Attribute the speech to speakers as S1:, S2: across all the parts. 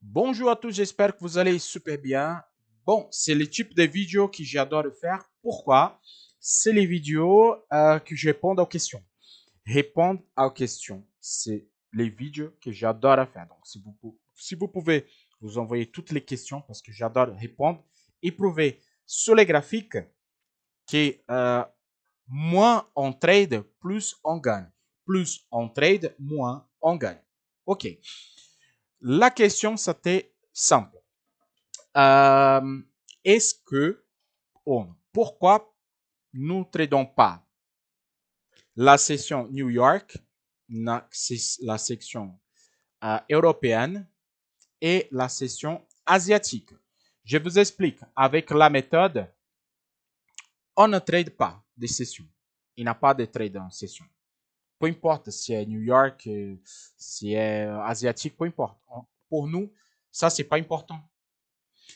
S1: Bonjour à tous, j'espère que vous allez super bien. Bon, c'est le type de vidéos que j'adore faire. Pourquoi? C'est les vidéos que je réponds aux questions. Répondre aux questions, c'est les vidéos que j'adore faire. Donc, si vous pouvez vous envoyer toutes les questions parce que j'adore répondre et prouver sur les graphiques que moins on trade, plus on gagne. Plus on trade, moins on gagne. OK. La question, c'était simple. Euh, Est-ce que, pourquoi nous ne tradons pas la session New York, la section européenne et la session asiatique? Je vous explique. Avec la méthode, on ne trade pas des sessions. Il n'y a pas de trade en session. Peu importe si c'est New York, si c'est asiatique, peu importe. Pour nous, ça, c'est pas important.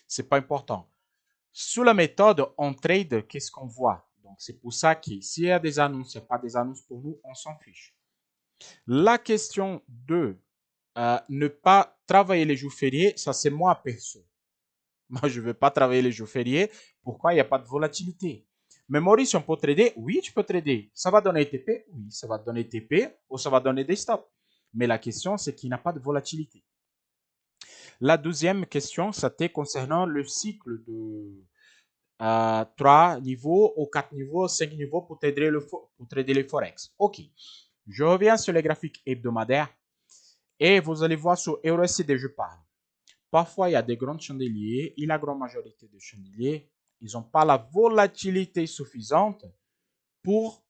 S1: C'est pas important. Sous la méthode, on trade, qu'est-ce qu'on voit? Donc, c'est pour ça que s'il y a des annonces, il n'y a pas des annonces pour nous, on s'en fiche. La question de ne pas travailler les jours fériés, ça c'est moi perso. Moi, je ne veux pas travailler les jours fériés. Pourquoi? Il n'y a pas de volatilité. Mais Maurice, on peut trader? Oui, tu peux trader. Ça va donner TP? Oui, ça va donner TP ou ça va donner des stops. Mais la question, c'est qu'il n'y a pas de volatilité. La deuxième question, c'était concernant le cycle de 3 niveaux ou 4 niveaux, 5 niveaux pour trader les forex. OK. Je reviens sur les graphiques hebdomadaires et vous allez voir sur EURUSD, je parle. Parfois, il y a des grands chandeliers et la grande majorité des chandeliers, ils n'ont pas la volatilité suffisante pour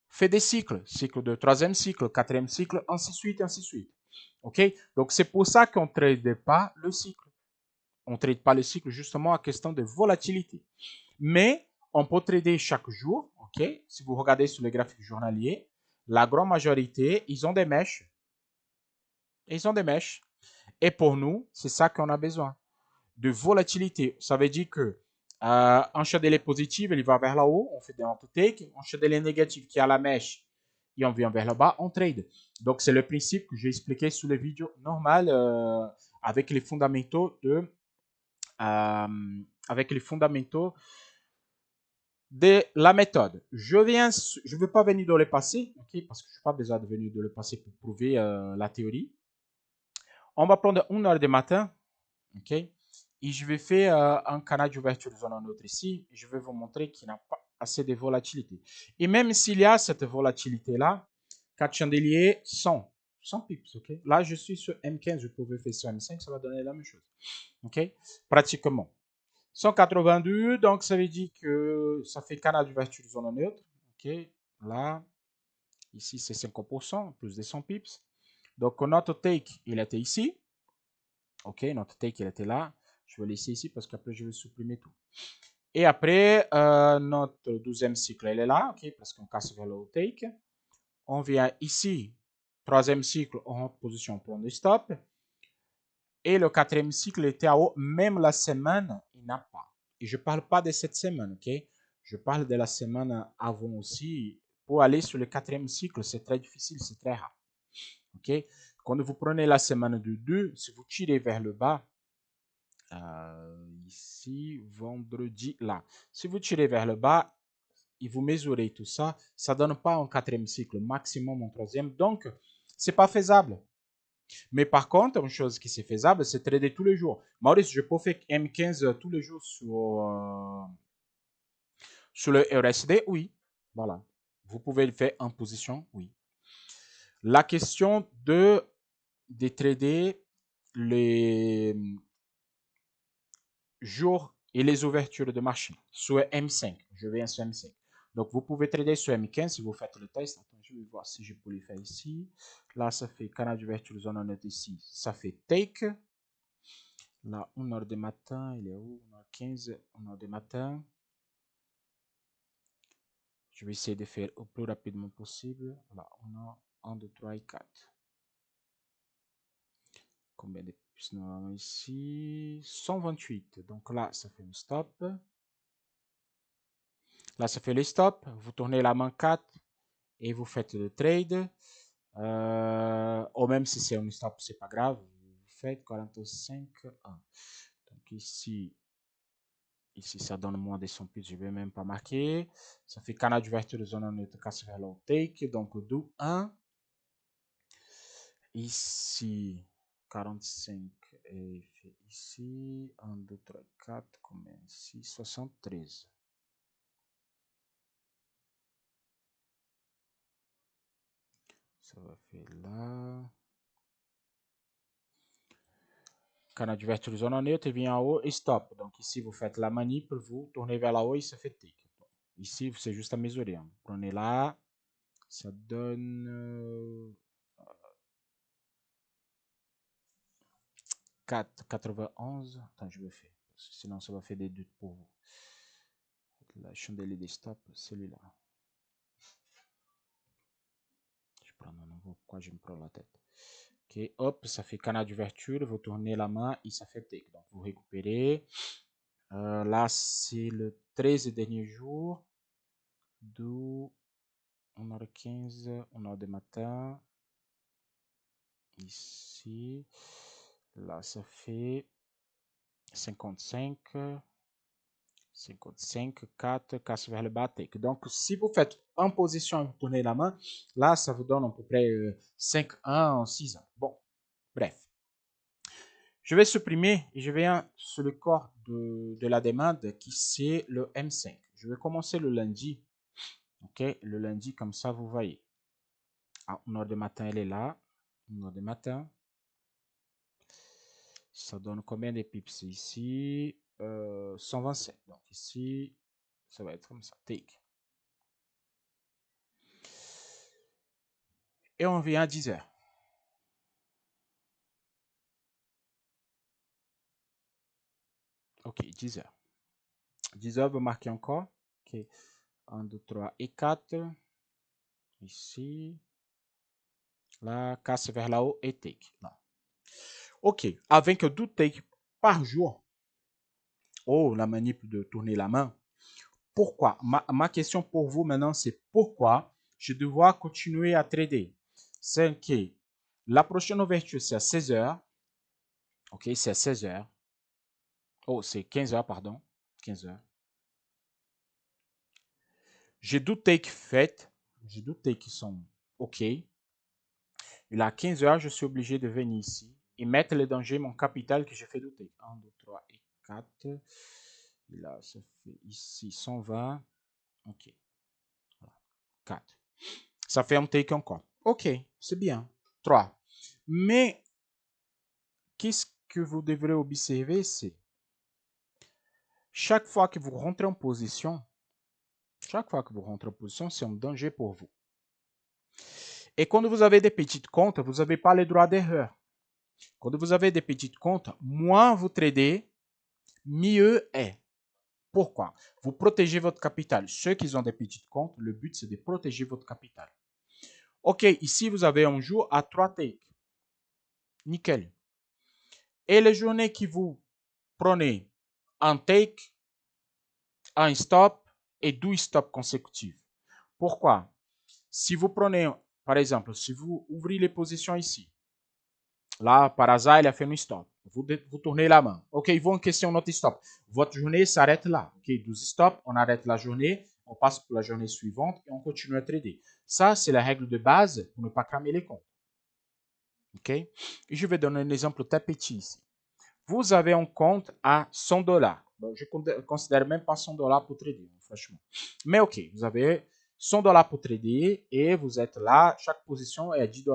S1: faire des cycles. Cycle de troisième cycle, quatrième cycle, ainsi de suite, ainsi de suite. OK? Donc, c'est pour ça qu'on ne trade pas le cycle. On ne trade pas le cycle justement à question de volatilité. Mais on peut trader chaque jour, ok? Si vous regardez sur les graphiques journaliers, la grande majorité, ils ont des mèches. Ils ont des mèches. Et pour nous, c'est ça qu'on a besoin. De volatilité. Ça veut dire que un chandelier positif, il va vers le haut, on fait des take. Un chandelier négatif qui a la mèche et on vient vers le bas, on trade. Donc, c'est le principe que j'ai expliqué sur les vidéos normales avec les fondamentaux avec les fondamentaux de la méthode. Je ne veux pas venir dans le passé, ok, parce que je n'ai pas besoin de venir dans le passé pour prouver la théorie. On va prendre 1 heure du matin, ok, et je vais faire un canal d'ouverture de zone en autre ici. Et je vais vous montrer qu'il n'y a pas assez de volatilité. Et même s'il y a cette volatilité-là, 4 chandeliers, 100 pips, ok. Là, je suis sur M15, je pouvais faire sur M5, ça va donner la même chose, ok, pratiquement. 182, donc ça veut dire que ça fait canal d'ouverture de zone neutre. Ok, là, ici c'est 50%, plus de 100 pips. Donc notre take, il était ici. Ok, notre take, il était là. Je vais laisser ici parce qu'après je vais supprimer tout. Et après, notre 12e cycle, il est là, ok, parce qu'on casse vers le take. On vient ici, 3e cycle, en position, on prend le stop. Et le 4e cycle était à haut, même la semaine, il n'a pas. Et je ne parle pas de cette semaine, ok? Je parle de la semaine avant aussi. Pour aller sur le 4e cycle, c'est très difficile, c'est très rare. Ok? Quand vous prenez la semaine de 2, si vous tirez vers le bas, ici, vendredi, là. Si vous tirez vers le bas et vous mesurez tout ça, ça ne donne pas un 4e cycle, maximum un 3e. Donc, ce n'est pas faisable. Mais par contre, une chose qui c'est faisable, c'est trader tous les jours. Maurice, je peux faire M15 tous les jours sur le RSD? Oui. Voilà. Vous pouvez le faire en position? Oui. La question de trader les jours et les ouvertures de marché sur M5. Je viens sur M5. Donc, vous pouvez trader sur M15 si vous faites le test. Attends, je vais voir si je peux le faire ici. Là, ça fait canal d'ouverture zone honnête ici. Ça fait take. Là, 1 heure du matin, il est où? 1h15, 1 heure du matin. Je vais essayer de faire au plus rapidement possible. Là, on a 1, 2, 3 et 4. Combien de puces nous avons ici? 128. Donc là, ça fait un stop. Là, ça fait le stop. Vous tournez la main 4 et vous faites le trade. Ou même si c'est un stop, c'est pas grave. Vous fait 45,1. Donc ici, ça donne moins de 100 pips, je ne vais même pas marquer. Ça fait canal d'ouverture de zone neutre, casse vers l'autre take, donc d'où 1. Ici, 45 et fait ici, 1, 2, 3, 4, combien ici, 73. Ça va faire là. Canal d'ouverture de zone neutre, vient en haut et stop. Donc ici, vous faites la manip, vous tournez vers là-haut et ça fait tick. Ici, c'est juste à mesurer. Hein. Prenez là, ça donne 91. Attends, je vais faire. Parce que sinon, ça va faire des doutes pour vous. La chandelier des stops, celui-là. Je prends un nouveau. Pourquoi je me prends la tête? Ok, hop, ça fait canal d'ouverture. Vous tournez la main et ça fait tick. Donc, vous récupérez. Là, c'est le 13 dernier jour. D'où 1h15, 1h du matin. Ici. Là, ça fait 55. 55, 4, casse vers le bas, take. Donc, si vous faites en position et vous tournez la main, là, ça vous donne à peu près 5, 1, 6 ans. Bon, bref. Je vais supprimer et je viens sur le corps de la demande qui c'est le M5. Je vais commencer le lundi. Ok, le lundi, comme ça, vous voyez. À 1h du matin, elle est là. 1h du matin. Ça donne combien de pips ici 127. Donc ici, ça va être comme ça. Take. Et on vient à 10 heures. Ok, 10 heures. 10 heures, vous marquez encore. Ok, 1, 2, 3 et 4. Ici. Là, casse vers là-haut et take. Là. Ok, avec 12 takes par jour. Oh, la manip de tourner la main. Pourquoi? Ma question pour vous maintenant, c'est pourquoi je dois continuer à trader? C'est que la prochaine ouverture, c'est à 16 heures. Ok, c'est à 16 heures. Oh, c'est 15 heures, pardon. 15 heures. J'ai 12 takes faites. J'ai 12 takes qui sont OK. Et là, à 15 heures, je suis obligé de venir ici et mettre le danger mon capital que j'ai fait douter. 1, 2, 3 et 4. Et là, ça fait ici 120. OK. Voilà. 4. Ça fait un take encore. OK, c'est bien. 3. Mais, qu'est-ce que vous devrez observer, c'est chaque fois que vous rentrez en position, c'est un danger pour vous. Et quand vous avez des petites comptes, vous n'avez pas le droit d'erreur. Quand vous avez des petites comptes, moins vous tradez, mieux est. Pourquoi? Vous protégez votre capital. Ceux qui ont des petites comptes, le but c'est de protéger votre capital. Ok, ici vous avez un jour à 3 takes. Nickel. Et les journées qui vous prenez un take, un stop et 12 stops consécutifs. Pourquoi? Si vous prenez, par exemple, si vous ouvrez les positions ici, là, par hasard, il a fait un stop. Vous tournez la main. OK, ils vont encaisser un autre stop. Votre journée s'arrête là. OK, 12 stops, on arrête la journée, on passe pour la journée suivante et on continue à trader. Ça, c'est la règle de base pour ne pas cramer les comptes. OK? Et je vais donner un exemple très petit ici. Vous avez un compte à 100 $. Bon, je ne considère même pas 100 $ pour trader, franchement. Mais OK, vous avez 100 $ pour trader et vous êtes là, chaque position est à 10 $.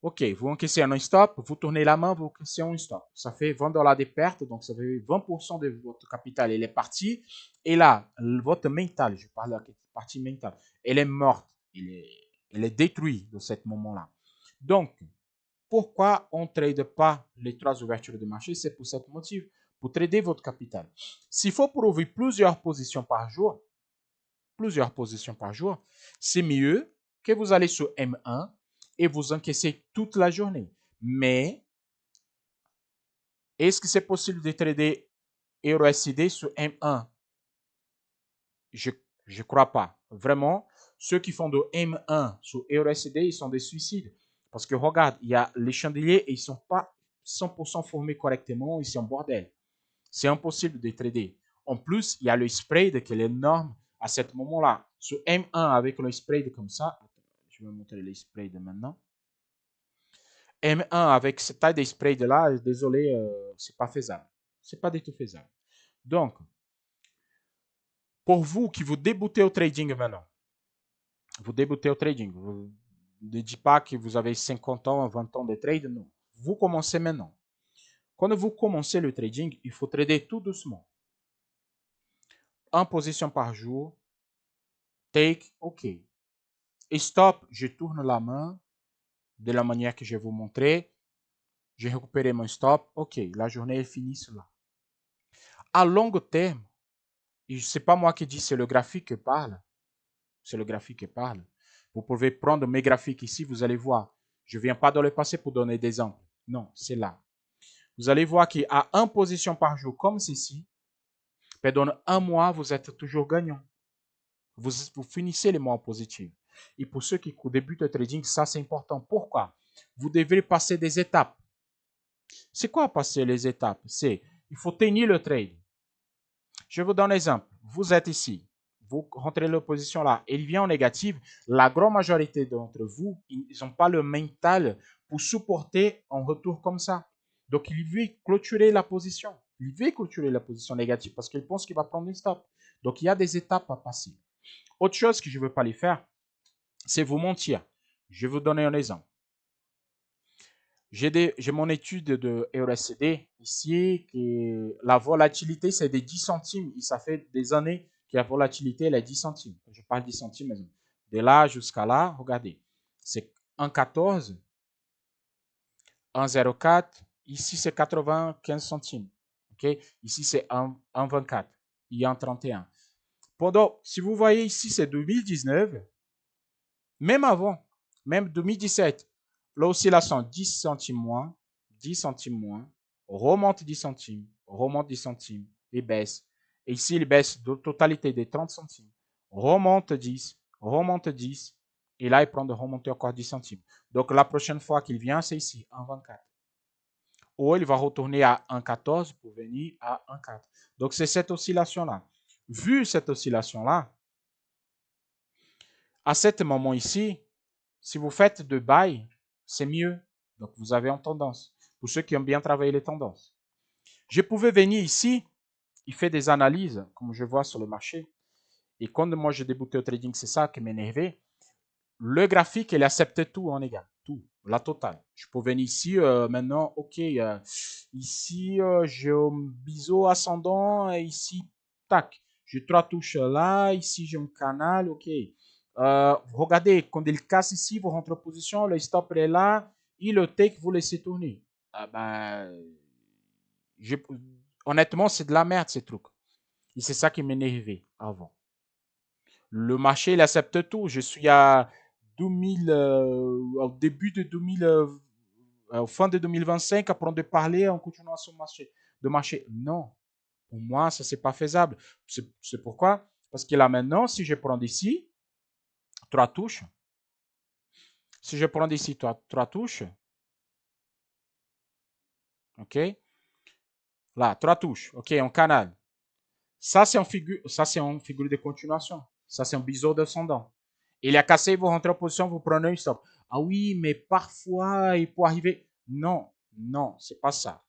S1: Ok, vous encaissez un stop, vous tournez la main, vous encaissez un stop. Ça fait 20 $ de perte, donc ça fait 20% de votre capital. Elle est partie. Et là, votre mental, je parle de la partie mentale, elle est morte. Elle est détruite de ce moment-là. Donc, pourquoi on ne trade pas les 3 ouvertures de marché? C'est pour ce motif, pour trader votre capital. S'il faut prouver plusieurs positions par jour, c'est mieux que vous allez sur M1 et vous encaissez toute la journée. Mais, est-ce que c'est possible de trader EURUSD sur M1? Je ne crois pas. Vraiment, ceux qui font de M1 sur EURUSD, ils sont des suicides. Parce que regarde, il y a les chandeliers et ils ne sont pas 100% formés correctement. Ici, en bordel. C'est impossible de trader. En plus, il y a le spread qui est énorme à ce moment-là. Sur M1 avec le spread comme ça, je vais montrer le spread maintenant. M1 avec cette taille de spread là, désolé, c'est pas faisable. C'est pas du tout faisable. Donc, pour vous qui vous débutez au trading maintenant, vous débutez au trading, vous ne dites pas que vous avez 50 ans, 20 ans de trade, non. Vous commencez maintenant. Quand vous commencez le trading, il faut trader tout doucement. En position par jour, take, OK. Et stop, je tourne la main de la manière que je vais vous montrer. J'ai récupéré mon stop. OK, la journée est finie là. À long terme, et ce n'est pas moi qui dis, c'est le graphique qui parle. C'est le graphique qui parle. Vous pouvez prendre mes graphiques ici, vous allez voir. Je ne viens pas dans le passé pour donner des exemples. Non, c'est là. Vous allez voir qu'à une position par jour comme ceci, pendant un mois, vous êtes toujours gagnant. Vous finissez les mois positifs. Et pour ceux qui débutent le trading, ça c'est important. Pourquoi? Vous devez passer des étapes. C'est quoi passer les étapes? C'est, il faut tenir le trade. Je vous donne un exemple. Vous êtes ici. Vous rentrez l'opposition là. Il vient en négative. La grande majorité d'entre vous, ils n'ont pas le mental pour supporter un retour comme ça. Donc, il veut clôturer la position. Il veut clôturer la position négative parce qu'il pense qu'il va prendre une stop. Donc, il y a des étapes à passer. Autre chose que je ne veux pas les faire, c'est vous mentir. Je vais vous donner un exemple. J'ai mon étude de RSCD ici, que la volatilité, c'est des 10 centimes. Et ça fait des années que la volatilité, elle est 10 centimes. Je parle 10 centimes, mais de là jusqu'à là, regardez. C'est 1,14, 1,04. Ici, c'est 95 centimes. Okay? Ici, c'est 1,24 et 1,31. Pendant, si vous voyez ici, c'est 2019. Même avant, même 2017, l'oscillation 10 centimes moins, 10 centimes moins, remonte 10 centimes, remonte 10 centimes et baisse. Et ici, il baisse de totalité des 30 centimes, remonte 10, remonte 10, et là, il prend de remonter encore 10 centimes. Donc, la prochaine fois qu'il vient, c'est ici, 1,24. Ou il va retourner à 1,14 pour venir à 1,4. Donc, c'est cette oscillation-là. Vu cette oscillation-là, à ce moment ici, si vous faites de buy, c'est mieux. Donc, vous avez en tendance. Pour ceux qui ont bien travaillé les tendances. Je pouvais venir ici, il fait des analyses, comme je vois sur le marché. Et quand moi, j'ai débuté au trading, c'est ça qui m'énervait. Le graphique, il accepte tout en égal. Tout, la totale. Je peux venir ici, maintenant, OK. Ici, j'ai un biseau ascendant. Et ici, tac. J'ai 3 touches là. Ici, j'ai un canal. OK. Regardez, quand il casse ici, vous rentrez en position, le stop est là, et le take, vous laissez tourner. Ah ben, honnêtement, c'est de la merde, ces trucs. Et c'est ça qui m'énervait avant. Le marché, il accepte tout. Je suis à 2000, au début de 2000, au fin de 2025, à prendre de parler en continuant sur le marché. De marché, non. Pour moi, ça, c'est pas faisable. C'est pourquoi? Parce que là, maintenant, si je prends d'ici, 3 touches, si je prends d'ici 3 touches, OK? Là, 3 touches, OK, en canal. Ça, c'est une figure de continuation. Ça, c'est un biseau descendant. Il a cassé, vous rentrez en position, vous prenez un stop. Ah oui, mais parfois, il peut arriver. Non, non, c'est pas ça.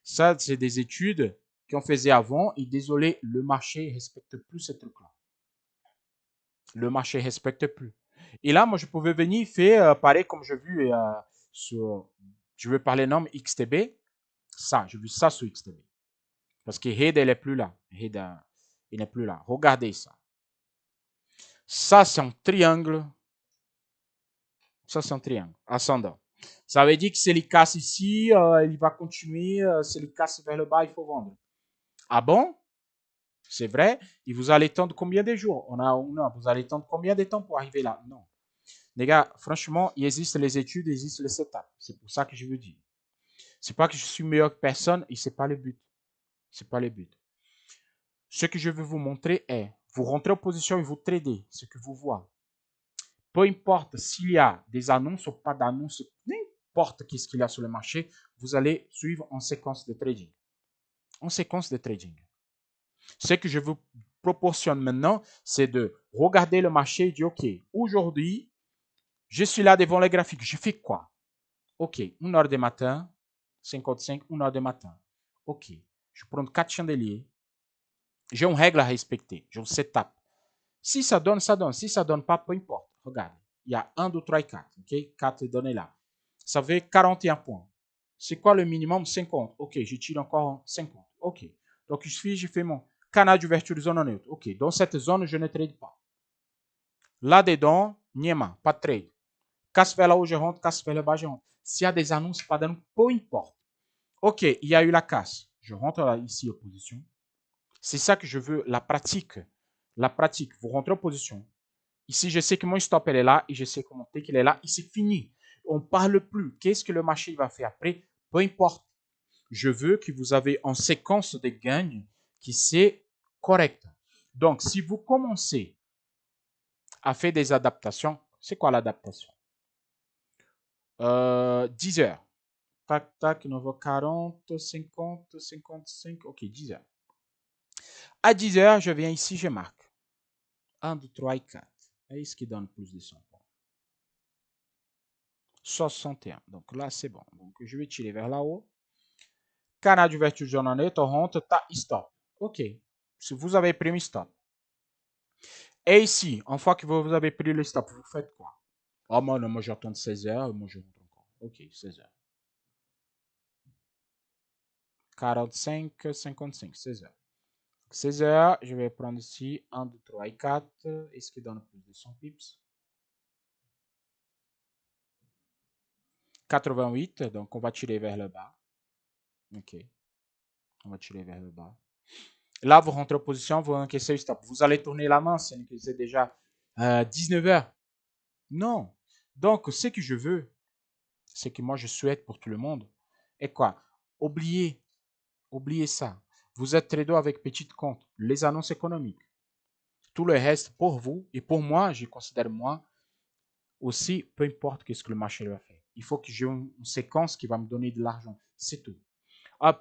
S1: Ça, c'est des études qu'on faisait avant. Et désolé, le marché ne respecte plus ce truc-là. Le marché ne respecte plus. Et là, moi, je pouvais venir faire pareil comme j'ai vu sur, je veux parler nom XTB. Ça, j'ai vu ça sur XTB. Parce que Head, elle n'est plus là. Head, il n'est plus là. Regardez ça. Ça, c'est un triangle. Ça, c'est un triangle ascendant. Ça veut dire que si il casse ici, il va continuer. Si il casse vers le bas, il faut vendre. Ah bon? C'est vrai? Et vous allez attendre combien de jours? Non, vous allez attendre combien de temps pour arriver là? Non. Les gars, franchement, il existe les études, il existe les setups. C'est pour ça que je veux dire. C'est pas que je suis meilleur que personne et c'est pas le but. C'est pas le but. Ce que je veux vous montrer est, vous rentrez en position et vous tradez ce que vous voyez. peu importe s'il y a des annonces ou pas d'annonces, n'importe qu'est-ce qu'il y a sur le marché, vous allez suivre en séquence de trading. En séquence de trading. Ce que je vous proportionne maintenant, c'est de regarder le marché et dire, OK, aujourd'hui, je suis là devant les graphiques. Je fais quoi? OK, 1h du matin, 55, 1h du matin. OK, je prends 4 chandeliers. J'ai une règle à respecter. J'ai un setup. Si ça donne, ça donne. Si ça donne pas, peu importe. Regarde, il y a 1, 2, 3 et 4. OK, 4 données là. Ça fait 41 points. C'est quoi le minimum? 50. OK, je tire encore 50. OK. Donc, il suffit, je fais mon canal d'ouverture de zone neutre. OK, dans cette zone, je ne trade pas. Là-dedans, niema, pas de trade. Casse vers là où je rentre, casse vers le bas, je rentre. S'il y a des annonces, pas d'annonces, peu importe. OK, il y a eu la casse. Je rentre là, ici en position. C'est ça que je veux, la pratique. La pratique, vous rentrez en position. Ici, je sais que mon stop, elle est là et je sais que mon take, elle est là et c'est fini. On ne parle plus. Qu'est-ce que le marché va faire après? Peu importe. Je veux que vous avez en séquence de gains qui c'est correct. Donc, si vous commencez à faire des adaptations, c'est quoi l'adaptation? 10 heures. Tac, tac, 9h40, 50, 55, ok, 10 heures. À 10 heures, je viens ici, je marque 1, 2, 3 et 4. Et ce qui donne plus de 100 points. 61. Donc là, c'est bon. Donc je vais tirer vers là-haut. Canal d'ouverture journalier, on rentre, ta stop. Ok. Si vous avez pris un stop. Et ici, une fois que vous avez pris le stop, vous faites quoi? Oh, moi j'attends 16 heures, moi je rentre encore. Ok, 16 heures. 45, 55, 16 heures. 16 heures, je vais prendre ici 1, 2, 3 et 4. Est-ce qui donne plus de 100 pips? 88, donc on va tirer vers le bas. Ok, on va tirer vers le bas. Là, vous rentrez en position, vous encaissez le stop. Vous allez tourner la main, c'est déjà 19 heures. Non. Donc, ce que je veux, ce que moi je souhaite pour tout le monde, est quoi? Oubliez ça. Vous êtes trader avec petit compte, les annonces économiques. Tout le reste, pour vous et pour moi, je considère moi aussi, peu importe ce que le marché va faire. Il faut que j'ai une séquence qui va me donner de l'argent. C'est tout.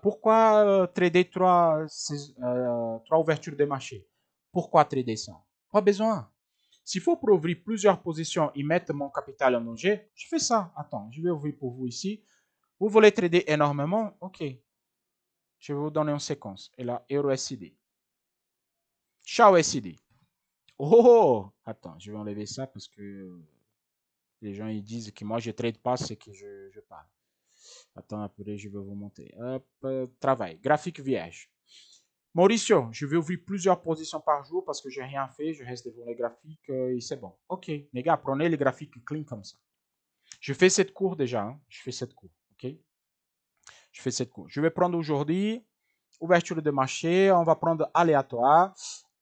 S1: Pourquoi trader trois ouvertures de marché? Pourquoi trader ça? Pas besoin. S'il faut pour ouvrir plusieurs positions et mettre mon capital en danger, je fais ça. Attends, je vais ouvrir pour vous ici. Vous voulez trader énormément? Ok. Je vais vous donner une séquence. Et là, EURUSD. Ciao SID. Oh! Attends, je vais enlever ça parce que les gens ils disent que moi je trade pas, c'est que je parle. Attends, après je vais vous montrer. Hop, travail. Graphique vierge. Mauricio, je vais ouvrir plusieurs positions par jour parce que j'ai rien fait, je reste devant les graphiques et c'est bon. Ok, les gars, prenez les graphiques clean comme ça. Je fais cette cour déjà, hein. Je fais cette cour, ok? Je fais cette cour. Je vais prendre aujourd'hui, ouverture de marché, on va prendre aléatoire,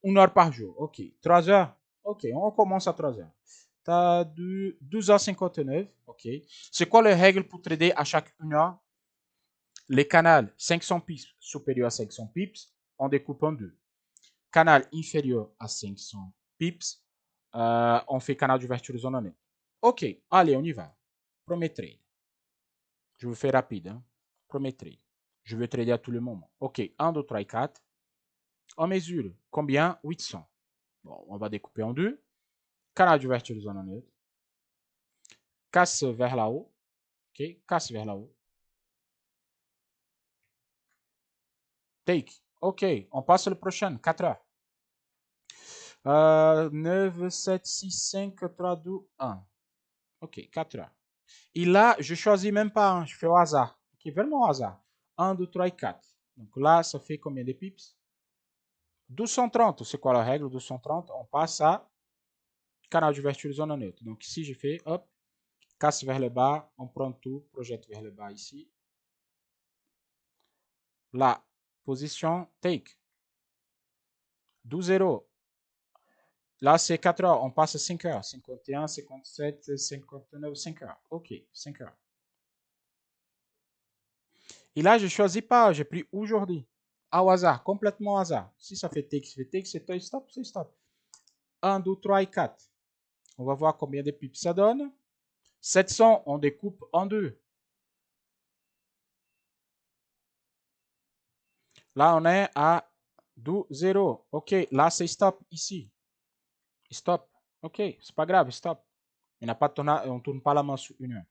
S1: 1 heure par jour, ok. 3 heures, ok, on commence à 3 heures. T'as 12h59, ok. C'est quoi les règles pour trader à chaque 1 heure? Les canaux 500 pips supérieur à 500 pips, on découpe en deux. Canal inférieur à 500 pips, on fait canal d'ouverture zone en. Ok, allez, on y va. Premier trade. Je vous fais rapide. Hein? Premier trade. Je veux trader à tout le moment. Ok, 1, 2, 3, 4. On mesure combien? 800. Bon, on va découper en deux. Canal d'ouverture zone en neutre. Casse vers là-haut. Ok, casse vers là-haut. Take. Ok, on passe le prochain. 4 heures. 9, 7, 6, 5, 3, 2, 1. Ok, 4 heures. Et là, je choisis même pas, hein, je fais au hasard. Ok, vraiment au hasard. 1, 2, 3 et 4. Donc là, ça fait combien de pips? 1230, c'est quoi la règle? 1230, on passe à canal d'ouverture zone neutre. Donc ici, je fais, hop, casse vers le bas, on prend tout, projette vers le bas ici. Là, position, take. 12-0. Là, c'est 4 heures, on passe à 5 heures. 51, 57, 59, 5 heures. Ok, 5 heures. Et là, je ne choisis pas, j'ai pris aujourd'hui. Au hasard, complètement au hasard. Si ça fait take, c'est take, c'est stop, c'est stop. 1, 2, 3 et 4. On va voir combien de pips ça donne. 700, on découpe en deux. Là, on est à 0. OK, là, c'est stop ici. Stop. OK, c'est pas grave, stop. On n'a pas de tournage, on tourne pas la main sur une heure.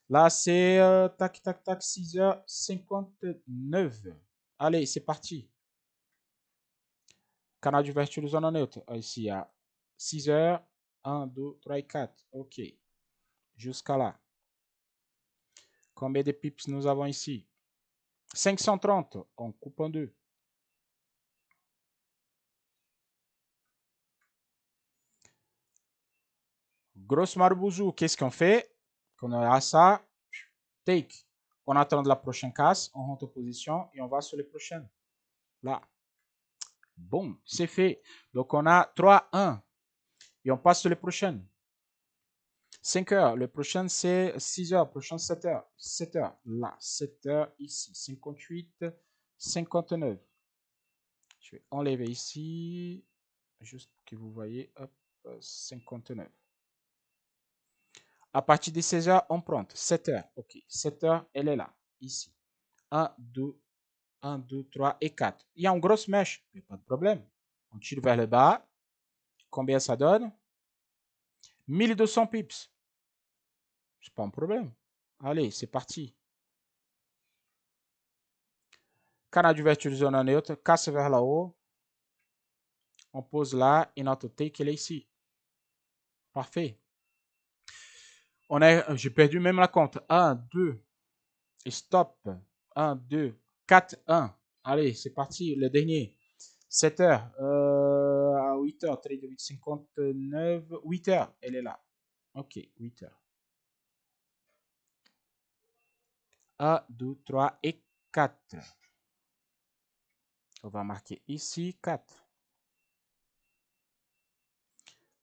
S1: Là, c'est tac, tac, tac, 6h59. Allez, c'est parti. Canal d'ouverture de zone neutre. Ici, il y a 6h. 1, 2, 3 et 4. OK. Jusqu'à là. Combien de pips nous avons ici? 530. On coupe en deux. Grosse marbouzou, qu'est-ce qu'on fait? Quand on a ça, take. On attend la prochaine casse, on rentre en position et on va sur les prochaines. Là. Bon, c'est fait. Donc on a 3, 1. Et on passe sur les prochaines. 5 heures. Le prochain, c'est 6 heures. Le prochain, 7 heures. 7 heures. Là. 7 heures ici. 58, 59. Je vais enlever ici. Juste que vous voyez. Hop. 59. À partir de 16 heures, on prend 7 heures. OK. 7 heures, elle est là. Ici. 1, 2, 1, 2, 3 et 4. Il y a une grosse mèche. Mais pas de problème. On tire vers le bas. Combien ça donne? 1200 pips. C'est pas un problème. Allez, c'est parti. Canal d'ouverture de zone neutre, casse vers là-haut. On pose là et notre take elle est ici. Parfait. J'ai perdu même la compte. 1, 2, et stop. 1, 2, 4, 1. Allez, c'est parti, le dernier. 7 heures. À 8 heures, trade de 8,59. 8 heures, elle est là. OK, 8 heures. 1, 2, 3 et 4. On va marquer ici 4.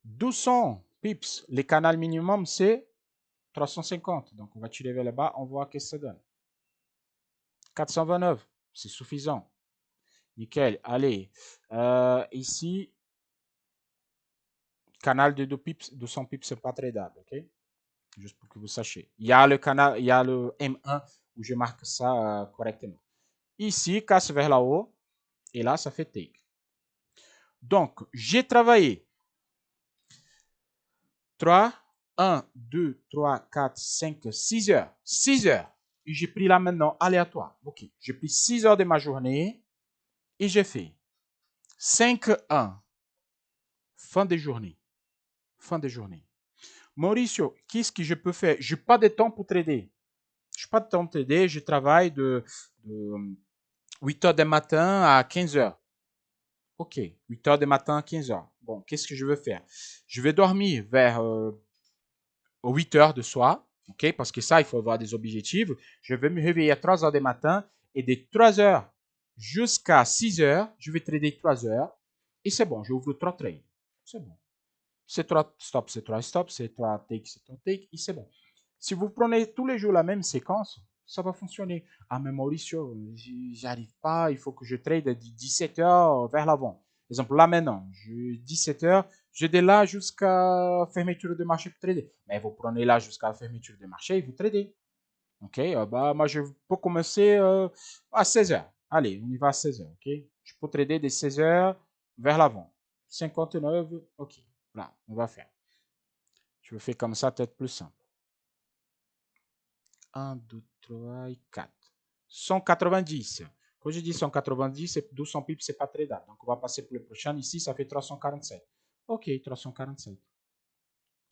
S1: 1200 pips. Le canal minimum, c'est 350. Donc, on va tirer vers le bas. On voit ce que ça donne. 429. C'est suffisant. Nickel. Allez. Ici, canal de 2 pips, 200 pips, c'est pas tradable. OK? Juste pour que vous sachiez. Il y a le canal, il y a le M1 où je marque ça correctement. Ici, casse vers là-haut. Et là, ça fait take. Donc, j'ai travaillé 3, 1, 2, 3, 4, 5, 6 heures. 6 heures. Et j'ai pris là maintenant aléatoire. OK. J'ai pris 6 heures de ma journée et j'ai fait 5, 1. Fin de journée. Fin de journée. Mauricio, qu'est-ce que je peux faire? Je n'ai pas de temps pour trader. Je n'ai pas de temps pour trader. Je travaille de 8 heures du matin à 15 heures. OK. 8 heures du matin à 15 heures. Bon, qu'est-ce que je veux faire? Je vais dormir vers 8 heures de soir. OK? Parce que ça, il faut avoir des objectifs. Je vais me réveiller à 3 heures du matin et de 3 heures jusqu'à 6 heures, je vais trader 3 heures. Et c'est bon, j'ouvre 3 trades. C'est bon. C'est 3 stops, c'est 3 stops, c'est 3 takes, c'est 3 takes, et c'est bon. Si vous prenez tous les jours la même séquence, ça va fonctionner. Ah, mais Mauricio, j'arrive pas, il faut que je trade de 17 heures vers l'avant. Par exemple, là maintenant, 17 heures, j'ai de là jusqu'à fermeture de marché pour trader. Mais vous prenez là jusqu'à la fermeture de marché et vous tradez. OK? Bah, moi, je peux commencer à 16 heures. Allez, on y va à 16 heures. OK? Je peux trader de 16 heures vers l'avant. 59, OK. Là, on va faire. Je le fais comme ça, peut-être plus simple. 1, 2, 3 et 4. 190. Quand je dis 190, c'est 200 pips, c'est pas très tard. Donc, on va passer pour le prochain. Ici, ça fait 347. OK, 347.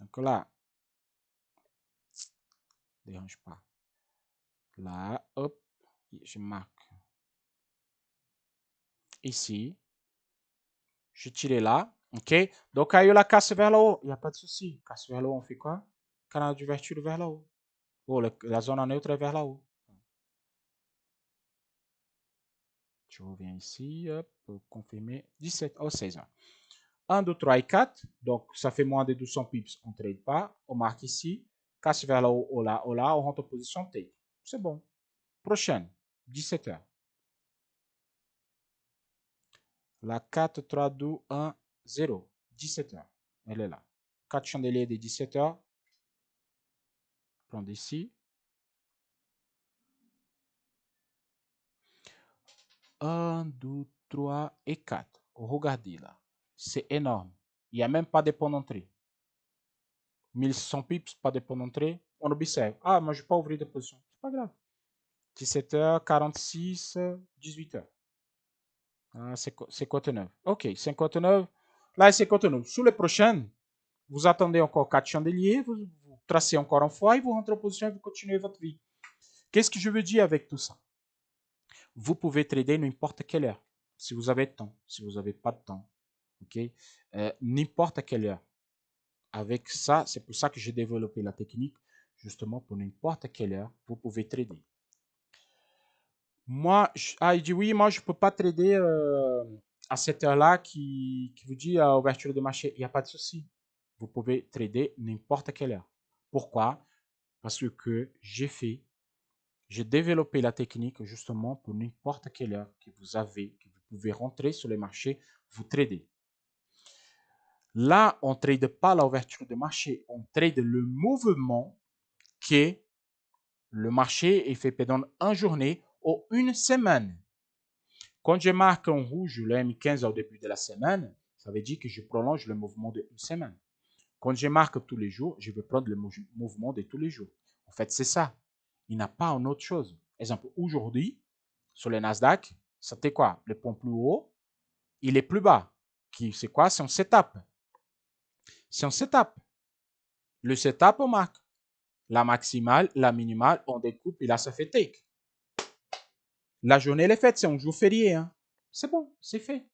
S1: Donc là, dérange pas. Là, hop, je marque. Ici, je tire là. OK? Donc, il y a la casse vers le haut. Il n'y a pas de souci. Casse vers le haut, on fait quoi? Canal d'ouverture vers là-haut. Oh, la zone neutre est vers là-haut. Je reviens ici, hop, pour confirmer. 17, oh, 16 ans. 1, 2, 3 et 4. Donc, ça fait moins de 200 pips. On ne trade pas. On marque ici. Casse vers là, haut là, haut là. On rentre en position take. C'est bon. Prochaine. 17 heures. La 4, 3, 2, 1, 0. 17 heures. Elle est là. 4 chandeliers de 17 heures. Prendre ici. 1, 2, 3 et 4. Regardez là. C'est énorme. Il n'y a même pas de point d'entrée. 1100 pips, pas de point d'entrée. On observe. Ah, moi, je ne vais pas ouvrir de position. C'est pas grave. 17h, 46, 18h. Ah, 59. OK, 59. Là, 59. Sur les prochaines, vous attendez encore 4 chandeliers, vous tracez encore une fois et vous rentrez en position et vous continuez votre vie. Qu'est-ce que je veux dire avec tout ça? Vous pouvez trader n'importe quelle heure. Si vous avez temps, si vous n'avez pas de temps. OK? N'importe quelle heure. Avec ça, c'est pour ça que j'ai développé la technique. Justement, pour n'importe quelle heure, vous pouvez trader. Moi, il dit oui, moi je ne peux pas trader à cette heure-là qui vous dit à ouverture de marché. Il n'y a pas de souci. Vous pouvez trader n'importe quelle heure. Pourquoi? Parce que j'ai développé la technique justement pour n'importe quelle heure que vous avez, que vous pouvez rentrer sur les marchés, vous trader. Là, on ne trade pas l'ouverture de marché, on trade le mouvement que le marché est fait pendant une journée ou une semaine. Quand je marque en rouge le M15 au début de la semaine, ça veut dire que je prolonge le mouvement d'une semaine. Quand je marque tous les jours, je vais prendre le mouvement de tous les jours. En fait, c'est ça. Il n'y a pas une autre chose. Exemple, aujourd'hui, sur le Nasdaq, c'était quoi? Le point plus haut, il est plus bas. C'est quoi? C'est un setup. C'est un setup. Le setup, on marque. La maximale, la minimale, on découpe et là, ça fait take. La journée, elle est faite. C'est un jour férié. Hein. C'est bon, c'est fait.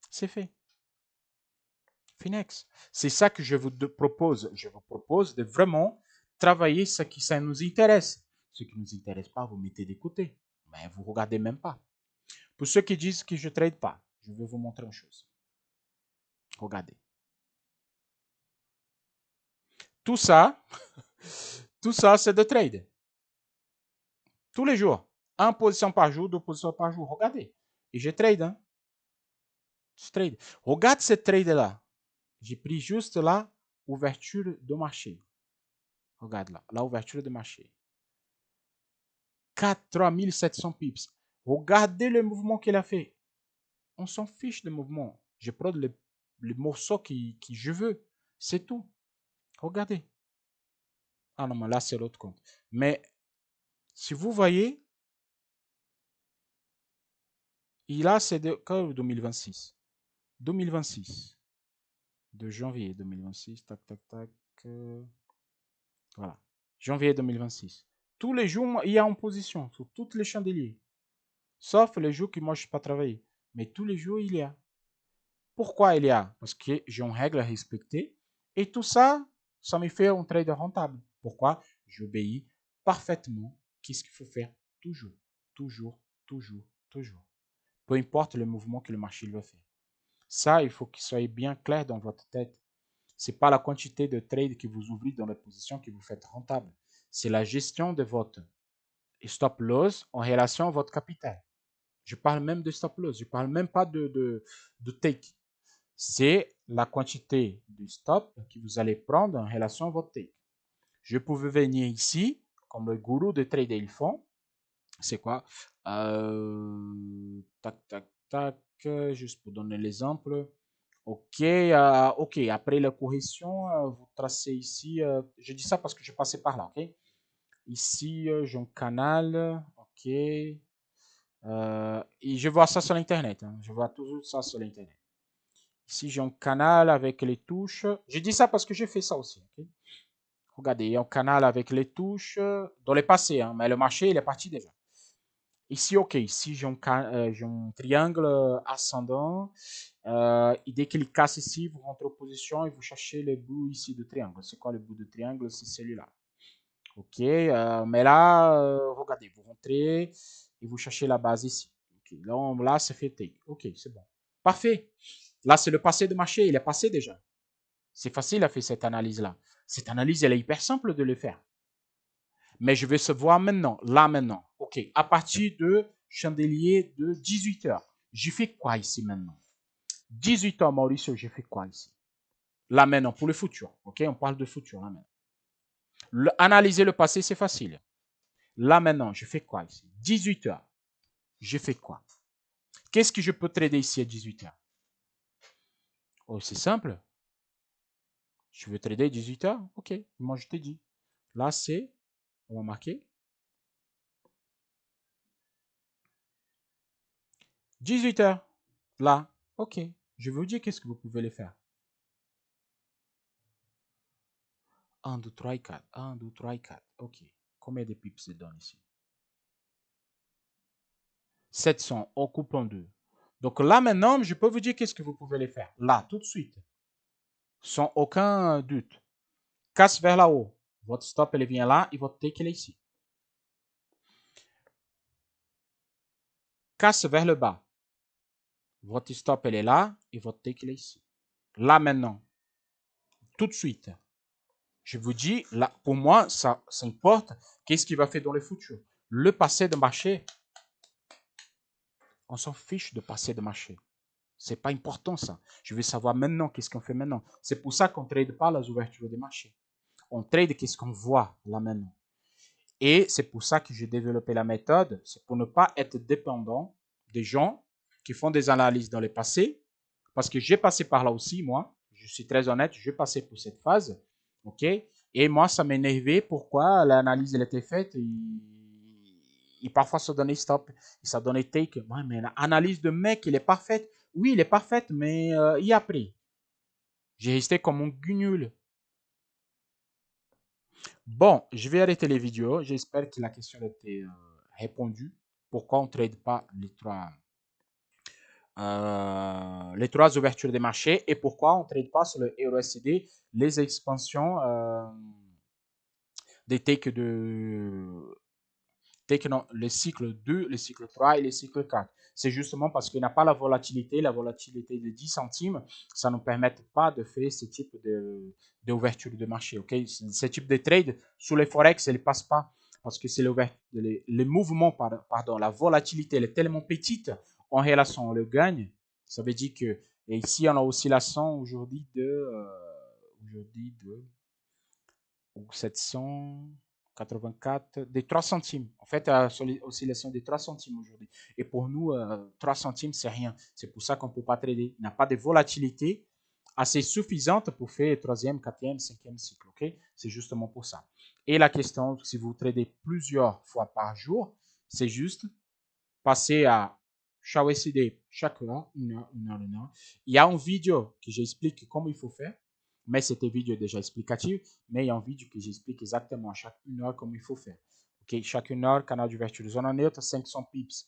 S1: C'est fait. Finex. C'est ça que je vous propose. Je vous propose de vraiment travailler ce qui ça nous intéresse. Ce qui ne nous intéresse pas, vous mettez de côté. Mais vous ne regardez même pas. Pour ceux qui disent que je ne trade pas, je vais vous montrer une chose. Regardez. Tout ça, c'est de trade. Tous les jours. 1 position par jour, 2 positions par jour. Regardez. Et je trade. Hein. Je trade. Regarde cette trade-là. J'ai pris juste là, ouverture de marché. Regarde là, la ouverture de marché. 4700 pips. Regardez le mouvement qu'il a fait. On s'en fiche de mouvement. Je prends le morceau qui je veux. C'est tout. Regardez. Ah non, mais là, c'est l'autre compte. Mais si vous voyez, il a c'est de 2026. 2026. De janvier 2026. Tac, tac, tac. Voilà. Janvier 2026. Tous les jours, il y a en position sur tous les chandeliers. Sauf les jours que moi, je ne suis pas travaillé. Mais tous les jours, il y a. Pourquoi il y a? Parce que j'ai une règle à respecter. Et tout ça, ça me fait un trade rentable. Pourquoi? J'obéis parfaitement. Qu'est-ce qu'il faut faire? Toujours, toujours, toujours, toujours. Peu importe le mouvement que le marché va faire. Ça, il faut qu'il soit bien clair dans votre tête. Ce n'est pas la quantité de trades que vous ouvrez dans la position que vous faites rentable. C'est la gestion de votre stop loss en relation à votre capital. Je parle même de stop loss. Je ne parle même pas de take. C'est la quantité de stop que vous allez prendre en relation à votre take. Je pouvais venir ici, comme le gourou de trader ils font. C'est quoi? Tac, tac, tac. Juste pour donner l'exemple. OK, OK. Après la correction, vous tracez ici. Je dis ça parce que je passais par là. OK. Ici, j'ai un canal. OK. Et je vois ça sur l'Internet. Hein. Je vois toujours ça sur l'Internet. Ici, j'ai un canal avec les touches. Je dis ça parce que j'ai fait ça aussi. Okay? Regardez, il y a un canal avec les touches dans le passé, hein, mais le marché, il est parti déjà. Ici, OK. Ici, j'ai un triangle ascendant. Et dès qu'il casse ici, vous rentrez en position et vous cherchez le bout ici de triangle. C'est quoi le bout de triangle? C'est celui-là. OK. Mais là, regardez, vous rentrez et vous cherchez la base ici. Okay. Là, c'est fait take. OK, c'est bon. Parfait. Là, c'est le passé de marché. Il est passé déjà. C'est facile à faire cette analyse-là. Cette analyse, elle est hyper simple de le faire. Mais je vais se voir maintenant, là maintenant. OK, à partir de chandelier de 18 heures. J'ai fait quoi ici maintenant? 18 heures, Mauricio, j'ai fait quoi ici? Là maintenant, pour le futur. OK, on parle de futur là maintenant. Analyser le passé, c'est facile. Là maintenant, je fais quoi ici? 18 heures. Je fais quoi? Qu'est-ce que je peux trader ici à 18 heures? Oh, c'est simple. Je veux trader 18 heures? OK, moi je te dis. Là, c'est, on va marquer 18 heures. Là, OK. Je vous dis qu'est-ce que vous pouvez les faire. 1, 2, 3, 4. 1, 2, 3, 4. OK. Combien de pips se donne ici? 700. On coupe en deux. Donc là, maintenant, je peux vous dire qu'est-ce que vous pouvez les faire. Là, tout de suite. Sans aucun doute. Casse vers là-haut. Votre stop, elle vient là et votre take, elle est ici. Casse vers le bas. Votre stop, elle est là et votre take, elle est ici. Là, maintenant. Tout de suite. Je vous dis, là, pour moi, ça importe. Qu'est-ce qui va faire dans le futur? Le passé de marché, on s'en fiche de passé de marché. C'est pas important ça. Je veux savoir maintenant qu'est-ce qu'on fait maintenant. C'est pour ça qu'on ne trade pas les ouvertures des marchés. On trade qu'est-ce qu'on voit là maintenant. Et c'est pour ça que j'ai développé la méthode. C'est pour ne pas être dépendant des gens qui font des analyses dans le passé. Parce que j'ai passé par là aussi, moi. Je suis très honnête, j'ai passé pour cette phase. OK? Et moi, ça m'énervait. Pourquoi l'analyse elle était faite et parfois ça donnait stop, et ça donnait take. Ouais, mais l'analyse de mec, il est parfaite. Oui, il est parfaite, mais il a pris. J'ai resté comme un guignol. Bon, je vais arrêter les vidéos. J'espère que la question a été répondue. Pourquoi on ne trade pas les trois ouvertures des marchés et pourquoi on ne trade pas sur le EURUSD les expansions des takes non, le cycle 2, le cycle 3 et le cycle 4. C'est justement parce qu'il n'y a pas la volatilité de 10 centimes, ça ne nous permet pas de faire ce type d'ouverture de marché. Okay? Ce type de trade, sur les Forex, elle ne passe pas parce que c'est les mouvements, pardon, la volatilité elle est tellement petite en relation, on le gagne. Ça veut dire que, et ici, on a oscillation aujourd'hui de 784, des 3 centimes. En fait, oscillation des 3 centimes aujourd'hui. Et pour nous, 3 centimes, c'est rien. C'est pour ça qu'on ne peut pas trader. Il n'y a pas de volatilité assez suffisante pour faire 3e, 4e, 5e cycle. Okay? C'est justement pour ça. Et la question, si vous tradez plusieurs fois par jour, c'est juste passer à SHA-USD chaque heure, une heure. Il y a une vidéo que j'explique comment il faut faire, mais cette vidéo est déjà explicative, mais il y a une vidéo que j'explique exactement à chaque une heure comment il faut faire. Ok, chaque une heure, canal d'ouverture de zone en neutre, 500 pips.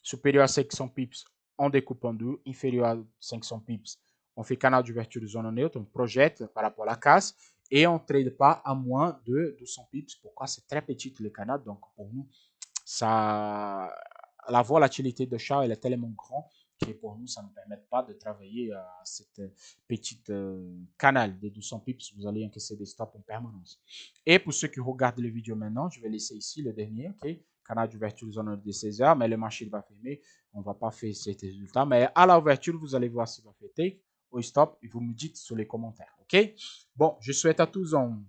S1: Supérieur à 500 pips, on découpe en deux. Inférieur à 500 pips, on fait canal d'ouverture de zone en neutre, on projette par rapport à la casse et on ne trade pas à moins de 200 pips. Pourquoi? C'est très petit le canal, donc pour nous, ça, la volatilité de chat elle est tellement grande que pour nous, ça ne permet pas de travailler à cette petite canal des 200 pips. Vous allez encaisser des stops en permanence. Et pour ceux qui regardent les vidéos maintenant, je vais laisser ici le dernier. Ok, canal d'ouverture zone de 16 heures, mais le marché va fermer. On ne va pas faire ces résultats. Mais à l'ouverture, vous allez voir s'il va faire take ou stop et vous me dites sur les commentaires. Ok, bon, je souhaite à tous un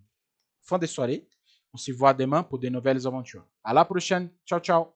S1: fin de soirée. On se voit demain pour de nouvelles aventures. À la prochaine. Ciao, ciao.